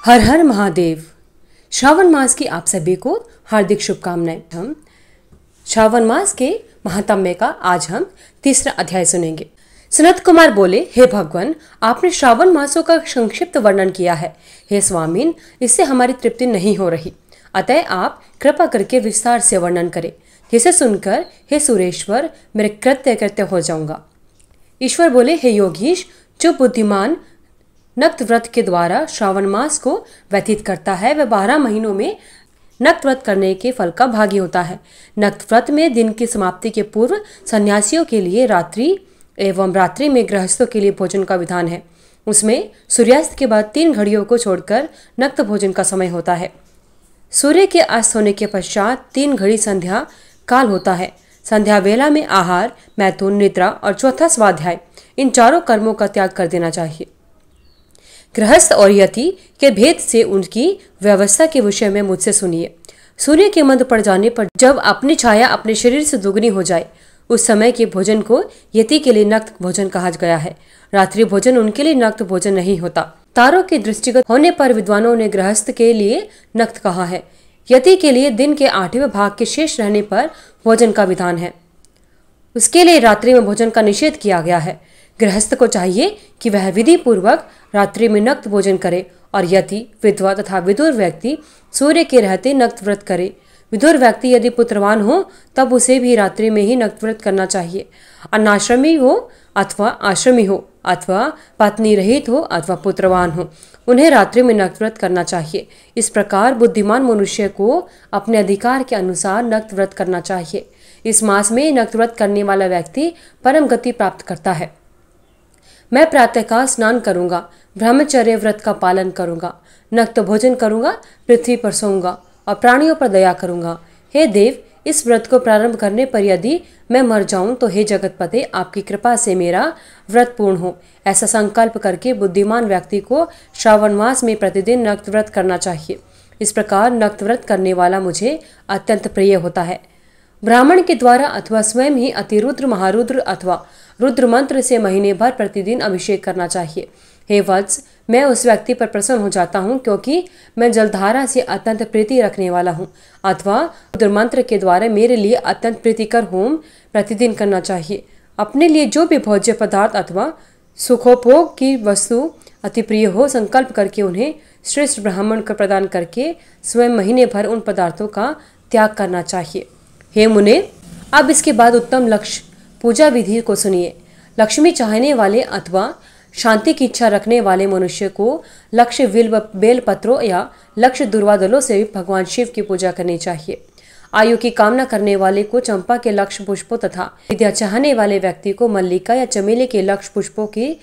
हर हर महादेव। श्रावण मास की आप सभी को हार्दिक शुभकामनाएं। हम श्रावण मास के महात्म्य का आज हम तीसरा अध्याय सुनेंगे। सनत कुमार बोले, हे भगवान, आपने श्रावण मासों का संक्षिप्त वर्णन किया है। हे स्वामीन, इससे हमारी तृप्ति नहीं हो रही, अतः आप कृपा करके विस्तार से वर्णन करें, जिसे सुनकर हे सुरेश्वर मेरे कृत्य हो जाऊंगा। ईश्वर बोले, हे योगीश, जो बुद्धिमान नक्त व्रत के द्वारा श्रावण मास को व्यतीत करता है वह 12 महीनों में नक्त व्रत करने के फल का भागी होता है। नक्त व्रत में दिन की समाप्ति के पूर्व सन्यासियों के लिए रात्रि एवं रात्रि में गृहस्थों के लिए भोजन का विधान है। उसमें सूर्यास्त के बाद 3 घड़ियों को छोड़कर नक्त भोजन का समय होता है। सूर्य के अस्त होने के पश्चात 3 घड़ी संध्या काल होता है। संध्या वेला में आहार, मैथुन, निद्रा और चौथा स्वाध्याय, इन चारों कर्मों का त्याग कर देना चाहिए। गृहस्थ और यति के भेद से उनकी व्यवस्था के विषय में मुझसे सुनिए। सूर्य के मध्य पड़ जाने पर जब अपनी छाया अपने शरीर से दुगनी हो जाए, उस समय के भोजन को यति के लिए नक्त भोजन कहा गया है। रात्रि भोजन उनके लिए नक्त भोजन नहीं होता। तारों के दृष्टिगत होने पर विद्वानों ने गृहस्थ के लिए नक्त कहा है। यति के लिए दिन के 8वें भाग के शेष रहने पर भोजन का विधान है। उसके लिए रात्रि में भोजन का निषेध किया गया है। गृहस्थ को चाहिए कि वह विधि पूर्वक रात्रि में नक्त भोजन करे और यति, विधवा तथा विदुर व्यक्ति सूर्य के रहते नक्त व्रत करे। विदुर व्यक्ति यदि पुत्रवान हो तब उसे भी रात्रि में ही नक्त व्रत करना चाहिए। अनाश्रमी हो अथवा आश्रमी हो अथवा पत्नी रहित हो अथवा पुत्रवान हो, उन्हें रात्रि में नक्त व्रत करना चाहिए। इस प्रकार बुद्धिमान मनुष्य को अपने अधिकार के अनुसार नक्त व्रत करना चाहिए। इस मास में नक्त व्रत करने वाला व्यक्ति परम गति प्राप्त करता है। मैं प्रातःकाल स्नान करूंगा, ब्रह्मचर्य व्रत का पालन करूंगा, नक्त भोजन करूंगा, पृथ्वी पर सोऊंगा और प्राणियों पर दया करूंगा। हे देव, इस व्रत को प्रारंभ करने पर यदि मैं मर जाऊं तो हे जगतपते, आपकी कृपा से मेरा व्रत पूर्ण हो। ऐसा संकल्प करके बुद्धिमान व्यक्ति को श्रावण मास में प्रतिदिन नक्त व्रत करना चाहिए। इस प्रकार नक्त व्रत करने वाला मुझे अत्यंत प्रिय होता है। ब्राह्मण के द्वारा अथवा स्वयं ही अतिरुद्र, महारुद्र अथवा रुद्र मंत्र से महीने भर प्रतिदिन अभिषेक करना चाहिए। हे वत्स, मैं उस व्यक्ति पर प्रसन्न हो जाता हूँ क्योंकि मैं जलधारा से अत्यंत प्रीति रखने वाला हूँ। अथवा रुद्र मंत्र के द्वारा मेरे लिए अत्यंत प्रीतिकर होम प्रतिदिन करना चाहिए। अपने लिए जो भी भोज्य पदार्थ अथवा सुखोपभोग की वस्तु अति प्रिय हो, संकल्प करके उन्हें श्रेष्ठ ब्राह्मण को प्रदान करके स्वयं महीने भर उन पदार्थों का त्याग करना चाहिए। हे मुने, अब इसके बाद उत्तम लक्ष्य पूजा विधि को सुनिए। लक्ष्मी चाहने वाले अथवा शांति की इच्छा रखने वाले मनुष्य को लक्ष्य बेल पत्रों या लक्ष्य दुर्वादलों से भगवान शिव की पूजा करनी चाहिए। आयु की कामना करने वाले को चंपा के लक्ष्य पुष्पों तथा विद्या चाहने वाले व्यक्ति को मल्लिका या चमेली के लक्ष्य पुष्पों की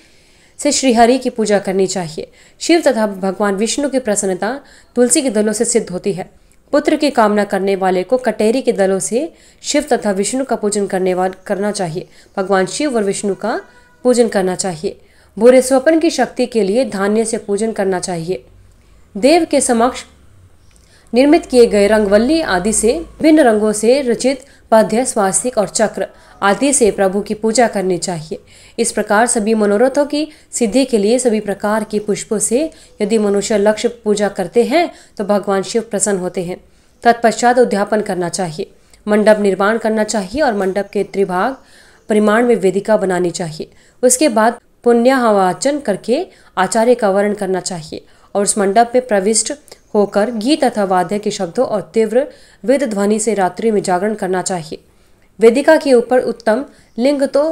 से श्रीहरि की पूजा करनी चाहिए। शिव तथा भगवान विष्णु की प्रसन्नता तुलसी के दलों से सिद्ध होती है। पुत्र की कामना करने वाले को कटेरी के दलों से शिव तथा विष्णु का पूजन करना चाहिए। भगवान शिव और विष्णु का पूजन करना चाहिए। बुरे स्वप्न की शक्ति के लिए धान्य से पूजन करना चाहिए। देव के समक्ष निर्मित किए गए रंगवल्ली आदि से भिन्न रंगों से रचित पद्य, स्वास्तिक और चक्र आदि से प्रभु की पूजा करनी चाहिए। इस प्रकार सभी मनोरथों की सिद्धि के लिए सभी प्रकार के पुष्पों से यदि मनुष्य लक्ष्य पूजा करते हैं तो भगवान शिव प्रसन्न होते हैं। तत्पश्चात उद्यापन करना चाहिए, मंडप निर्माण करना चाहिए और मंडप के त्रिभाग परिमाण में वेदिका बनानी चाहिए। उसके बाद पुण्याहवाचन करके आचार्य का वर्ण करना चाहिए और उस मंडप में प्रविष्ट होकर गीत तथा वाद्य के शब्दों और तीव्र वेद ध्वनि से रात्रि में जागरण करना चाहिए। वेदिका के ऊपर उत्तम लिंग तो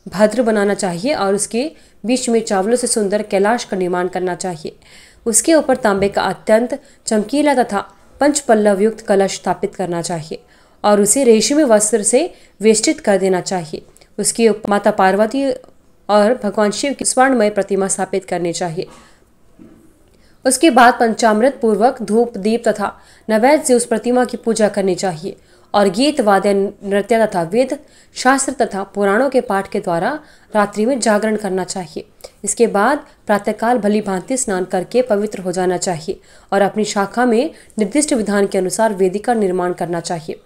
भद्र बनाना चाहिए और उसके बीच में चावलों से सुंदर कैलाश का निर्माण करना चाहिए। उसके ऊपर तांबे का अत्यंत चमकीला तथा पंचपल्लव युक्त कलश स्थापित करना चाहिए और उसे रेशमी वस्त्र से वेष्टित कर देना चाहिए। उसके ऊपर माता पार्वती और भगवान शिव की स्वर्णमय प्रतिमा स्थापित करनी चाहिए। उसके बाद पंचामृत पूर्वक धूप, दीप तथा नैवेद्य से उस प्रतिमा की पूजा करनी चाहिए और गीत, वाद्य, नृत्य तथा वेद शास्त्र तथा पुराणों के पाठ के द्वारा रात्रि में जागरण करना चाहिए। इसके बाद प्रातःकाल भली भांति स्नान करके पवित्र हो जाना चाहिए और अपनी शाखा में निर्दिष्ट विधान के अनुसार वेदिका निर्माण करना चाहिए।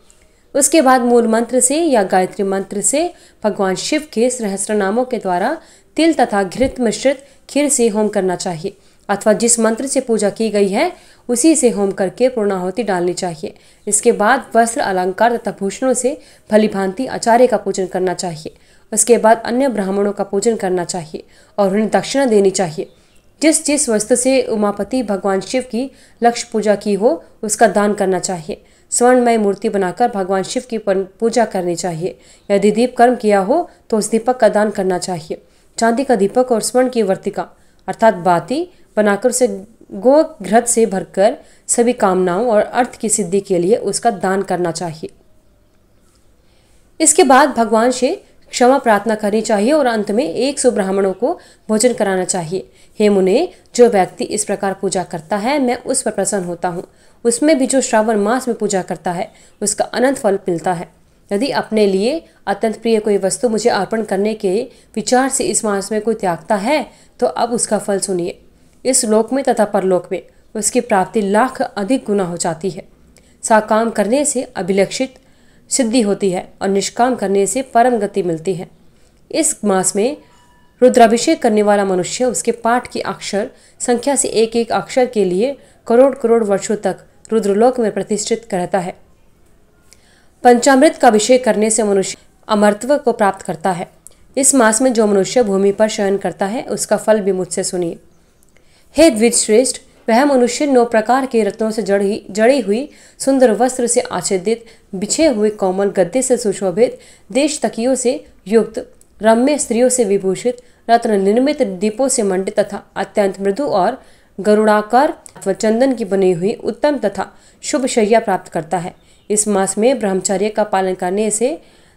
उसके बाद मूल मंत्र से या गायत्री मंत्र से भगवान शिव के सहस्त्र नामों के द्वारा तिल तथा घृत मिश्रित खीर से होम करना चाहिए। अथवा जिस मंत्र से पूजा की गई है उसी से होम करके पूर्णाहुति डालनी चाहिए। इसके बाद वस्त्र, अलंकार तथा भूषणों से भलीभांति आचार्य का पूजन करना चाहिए। उसके बाद अन्य ब्राह्मणों का पूजन करना चाहिए और उन्हें दक्षिणा देनी चाहिए। जिस जिस वस्तु से उमापति भगवान शिव की लक्ष्य पूजा की हो उसका दान करना चाहिए। स्वर्णमय मूर्ति बनाकर भगवान शिव की पूजा करनी चाहिए। यदि दीप कर्म किया हो तो उस दीपक का दान करना चाहिए। चांदी का दीपक और स्वर्ण की वर्तिका अर्थात बाती बनाकर उसे गो घृत से भरकर सभी कामनाओं और अर्थ की सिद्धि के लिए उसका दान करना चाहिए। इसके बाद भगवान से क्षमा प्रार्थना करनी चाहिए और अंत में 100 ब्राह्मणों को भोजन कराना चाहिए। हे मुने, जो व्यक्ति इस प्रकार पूजा करता है मैं उस पर प्रसन्न होता हूँ। उसमें भी जो श्रावण मास में पूजा करता है उसका अनंत फल मिलता है। यदि अपने लिए अत्यंत प्रिय कोई वस्तु मुझे अर्पण करने के विचार से इस मास में कोई त्यागता है तो अब उसका फल सुनिए। इस लोक में तथा परलोक में उसकी प्राप्ति लाख अधिक गुना हो जाती है। साकाम करने से अभिलक्षित सिद्धि होती है और निष्काम करने से परम गति मिलती है। इस मास में रुद्राभिषेक करने वाला मनुष्य उसके पाठ की अक्षर संख्या से एक एक अक्षर के लिए करोड़ करोड़ वर्षों तक रुद्रलोक में प्रतिष्ठित रहता है। पंचामृत का अभिषेक करने से मनुष्य अमरत्व को प्राप्त करता है। इस मास में जो मनुष्य भूमि पर शयन करता है उसका फल भी मुझसे सुनिए। हे द्विजश्रेष्ठ, वह मनुष्य 9 प्रकार के रत्नों से जड़ी हुई सुंदर वस्त्र से आच्छादित, बिछे हुए कोमल गद्दे से सुशोभित, देश तकियों से युक्त, रम्य स्त्रियों से विभूषित, रत्न निर्मित दीपों से मंडित तथा अत्यंत मृदु और गरुड़ाकार अथवा चंदन की बनी हुई उत्तम तथा शुभ शैया प्राप्त करता है। इस मास में ब्रह्मचर्य का पालन करने से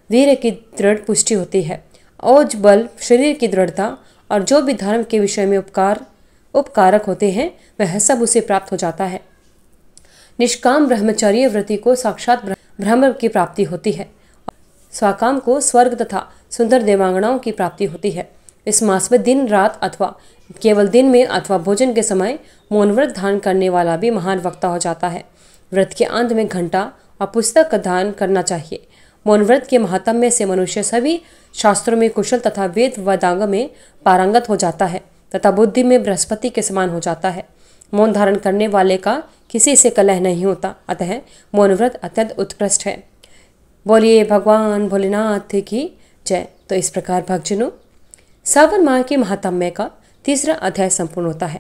वीर की दृढ़ पुष्टि होती है। ओज बल, शरीर की दृढ़ता और जो भी धर्म के विषय में उपकारक होते हैं वह सब उसे प्राप्त हो जाता है। निष्काम ब्रह्मचर्य व्रति को साक्षात ब्रह्म की प्राप्ति होती है। स्वाकाम को स्वर्ग तथा सुंदर देवांगनाओं की प्राप्ति होती है। इस मास में दिन रात अथवा केवल दिन में अथवा भोजन के समय मौन व्रत धारण करने वाला भी महान वक्ता हो जाता है। व्रत के अंत में घंटा और पुस्तक का दान करना चाहिए। मौन व्रत के महात्म्य से मनुष्य सभी शास्त्रों में कुशल तथा वेद वेदांग में पारंगत हो जाता है तथा बुद्धि में बृहस्पति के समान हो जाता है। मौन धारण करने वाले का किसी से कलह नहीं होता, अतः मौन व्रत अत्यंत उत्कृष्ट है। बोलिए भगवान भोलेनाथ की जय। तो इस प्रकार भक्तजनों, सावन माह के महात्म्य का 3रा अध्याय संपूर्ण होता है।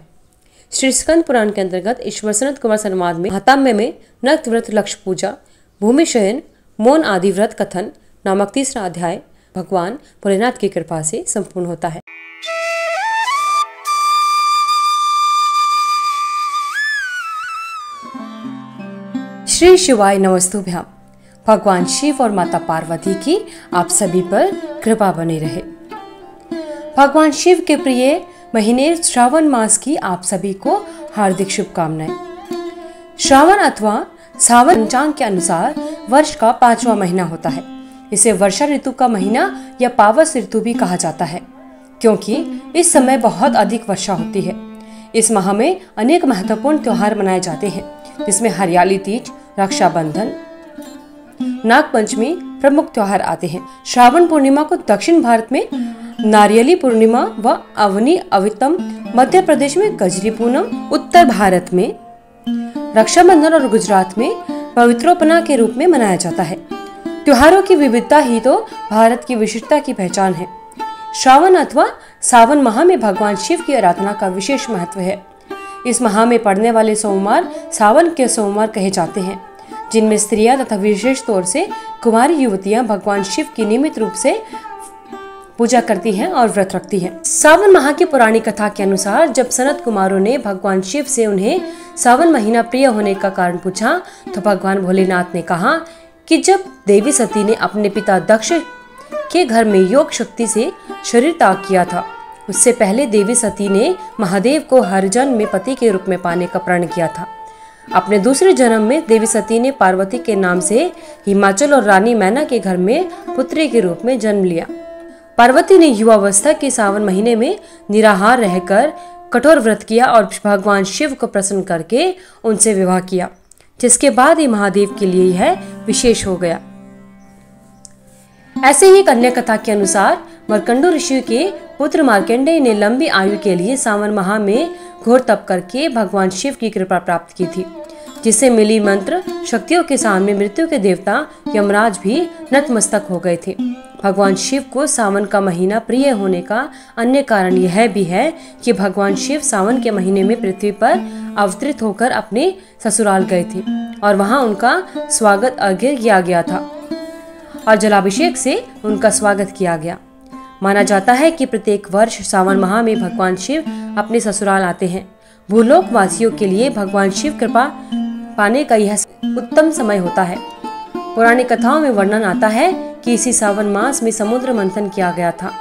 श्री स्कंद पुराण के अंतर्गत ईश्वर सनत कुमार संवाद में महात्म्य में नक्त व्रत, लक्ष्य पूजा, भूमि शयन, मौन आदि व्रत कथन नामक 3रा अध्याय भगवान भोलेनाथ की कृपा से संपूर्ण होता है। श्री शिवाय नमस्तुभ्याम। भगवान शिव और माता पार्वती की आप सभी पर कृपा बनी रहे। भगवान शिव के प्रिय महीने श्रावण मास की आप सभी को हार्दिक शुभकामनाएं। श्रावण अथवा सावन पंचांग के अनुसार वर्ष का 5वां महीना होता है। इसे वर्षा ऋतु का महीना या पावस ऋतु भी कहा जाता है, क्योंकि इस समय बहुत अधिक वर्षा होती है। इस माह में अनेक महत्वपूर्ण त्योहार मनाए जाते हैं, जिसमें हरियाली तीज, रक्षाबंधन, नागपंचमी प्रमुख त्योहार आते हैं। श्रावण पूर्णिमा को दक्षिण भारत में नारियली पूर्णिमा व अवनी अवितम, मध्य प्रदेश में कजरी पूनम, उत्तर भारत में रक्षाबंधन और गुजरात में पवित्रोपना के रूप में मनाया जाता है। त्योहारों की विविधता ही तो भारत की विशिष्टता की पहचान है। श्रावण अथवा सावन माह में भगवान शिव की आराधना का विशेष महत्व है। इस माह में पड़ने वाले सोमवार सावन के सोमवार कहे जाते हैं, जिनमें स्त्रियां तथा विशेष तौर से कुमारी युवतियां भगवान शिव की नियमित रूप से पूजा करती हैं और व्रत रखती हैं। सावन माह की पौराणिक कथा के अनुसार जब सनत कुमारों ने भगवान शिव से उन्हें सावन महीना प्रिय होने का कारण पूछा, तो भगवान भोलेनाथ ने कहा कि जब देवी सती ने अपने पिता दक्ष के घर में योग शक्ति से शरीर त्याग किया था, उससे पहले देवी सती ने महादेव को हर जन्म में पति के रूप में पाने का प्रण किया था। अपने दूसरे जन्म में देवी सती ने पार्वती के नाम से हिमाचल और रानी मैना के घर में पुत्री के रूप में जन्म लिया। पार्वती ने युवावस्था के सावन महीने में निराहार रहकर कठोर व्रत किया और भगवान शिव को प्रसन्न करके उनसे विवाह किया, जिसके बाद ही महादेव के लिए यह विशेष हो गया। ऐसे ही एक अन्य कथा के अनुसार मार्कंडू ऋषि के पुत्र मार्कंडेय ने लंबी आयु के लिए सावन माह में घोर तप करके भगवान शिव की कृपा प्राप्त की थी, जिससे मिली मंत्र शक्तियों के सामने मृत्यु के देवता यमराज भी नतमस्तक हो गए थे। भगवान शिव को सावन का महीना प्रिय होने का अन्य कारण यह भी है कि भगवान शिव सावन के महीने में पृथ्वी पर अवतरित होकर अपने ससुराल गए थे और वहां उनका स्वागत अर्घ्य किया गया था और जलाभिषेक से उनका स्वागत किया गया। माना जाता है कि प्रत्येक वर्ष सावन माह में भगवान शिव अपने ससुराल आते हैं। भूलोक वासियों के लिए भगवान शिव कृपा पाने का यह उत्तम समय होता है। पौराणिक कथाओं में वर्णन आता है कि इसी सावन मास में समुद्र मंथन किया गया था।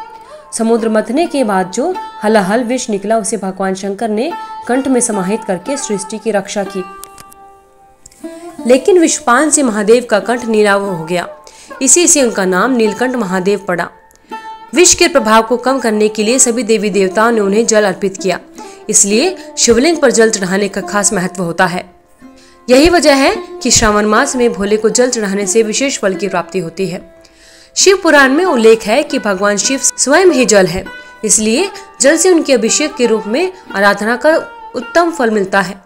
समुद्र मंथने के बाद जो हलाहल विष निकला उसे भगवान शंकर ने कंठ में समाहित करके सृष्टि की रक्षा की, लेकिन विषपान से महादेव का कंठ नीलाव हो गया। इसी से उनका नाम नीलकंठ महादेव पड़ा। विष के प्रभाव को कम करने के लिए सभी देवी देवताओं ने उन्हें जल अर्पित किया, इसलिए शिवलिंग पर जल चढ़ाने का खास महत्व होता है। यही वजह है कि श्रावण मास में भोले को जल चढ़ाने से विशेष फल की प्राप्ति होती है। शिव पुराण में उल्लेख है कि भगवान शिव स्वयं ही जल है, इसलिए जल से उनके अभिषेक के रूप में आराधना का उत्तम फल मिलता है,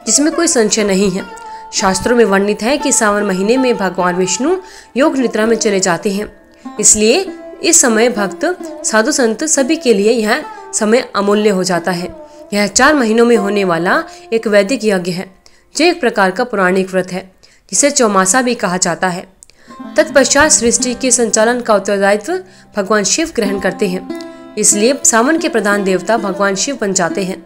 जिसमें कोई संशय नहीं है। शास्त्रों में वर्णित है कि सावन महीने में भगवान विष्णु योग निद्रा में चले जाते हैं, इसलिए इस समय भक्त साधु संत सभी के लिए यह समय अमूल्य हो जाता है। यह 4 महीनों में होने वाला एक वैदिक यज्ञ है, जो एक प्रकार का पौराणिक व्रत है, जिसे चौमासा भी कहा जाता है। तत्पश्चात सृष्टि के संचालन का उत्तरदायित्व भगवान शिव ग्रहण करते हैं, इसलिए सावन के प्रधान देवता भगवान शिव बन जाते हैं।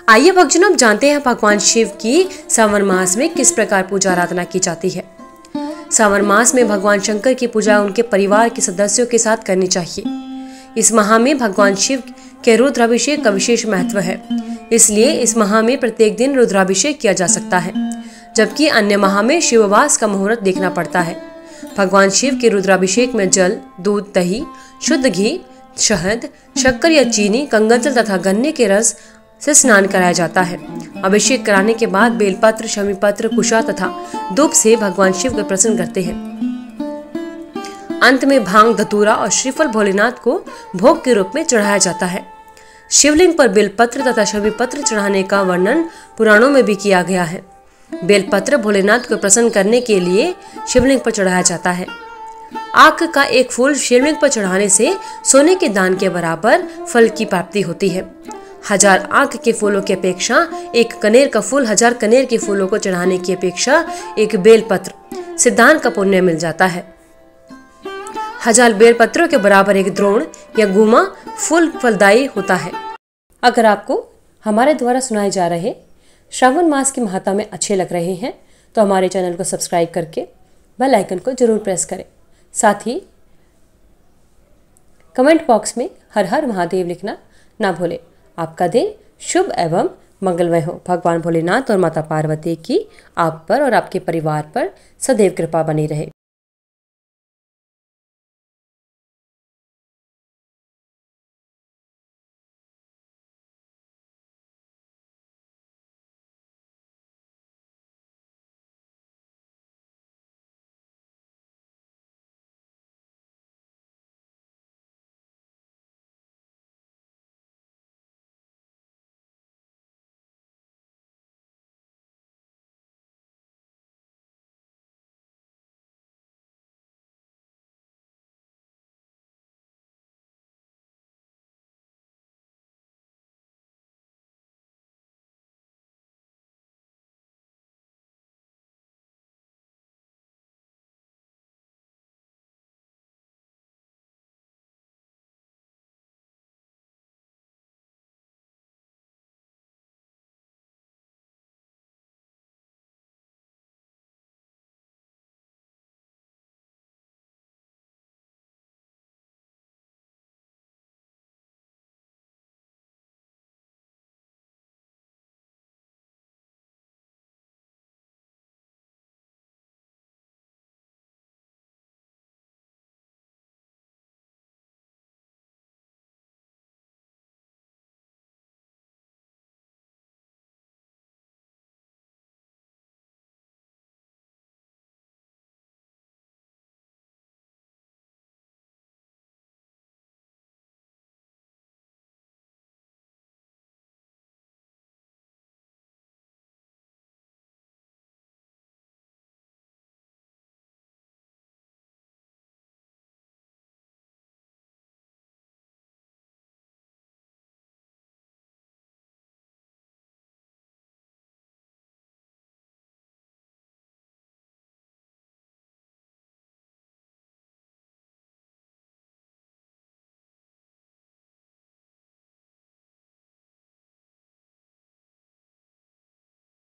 आइए भक्तजनों, अब जानते हैं भगवान शिव की सावन मास में किस प्रकार पूजा आराधना की जाती है। सावन मास में भगवान शंकर की पूजा उनके परिवार के सदस्यों के साथ करनी चाहिए। इस माह में भगवान शिव के रुद्राभिषेक का विशेष महत्व है, इसलिए इस माह में प्रत्येक दिन रुद्राभिषेक किया जा सकता है, जबकि अन्य माह में शिववास का मुहूर्त देखना पड़ता है। भगवान शिव के रुद्राभिषेक में जल, दूध, दही, शुद्ध घी, शहद, शक्कर या चीनी, गंगाजल तथा गन्ने के रस से स्नान कराया जाता है। अभिषेक कराने के बाद बेलपत्र, शमीपत्र, कुशा तथा धूप से भगवान शिव को प्रसन्न करते हैं। अंत में भांग, धतूरा और श्रीफल भोलेनाथ को भोग के रूप में चढ़ाया जाता है। शिवलिंग पर बेलपत्र तथा शमीपत्र चढ़ाने का वर्णन पुराणों में भी किया गया है। बेलपत्र भोलेनाथ को प्रसन्न करने के लिए शिवलिंग पर चढ़ाया जाता है। आक का एक फूल शिवलिंग पर चढ़ाने से सोने के दान के बराबर फल की प्राप्ति होती है। 1000 आक के फूलों की अपेक्षा एक कनेर का फूल 1000 कनेर के फूलों को चढ़ाने की अपेक्षा एक बेलपत्र सिद्धांत का पुण्य मिल जाता है। 1000 बेलपत्रों के बराबर एक द्रोण या गुमा फूल फलदायी होता है। अगर आपको हमारे द्वारा सुनाए जा रहे श्रावण मास की महात्मा में अच्छे लग रहे हैं तो हमारे चैनल को सब्सक्राइब करके बेल आइकन को जरूर प्रेस करें। साथ ही कमेंट बॉक्स में हर हर महादेव लिखना ना भूलें। आपका दिन शुभ एवं मंगलमय हो। भगवान भोलेनाथ और माता पार्वती की आप पर और आपके परिवार पर सदैव कृपा बनी रहे।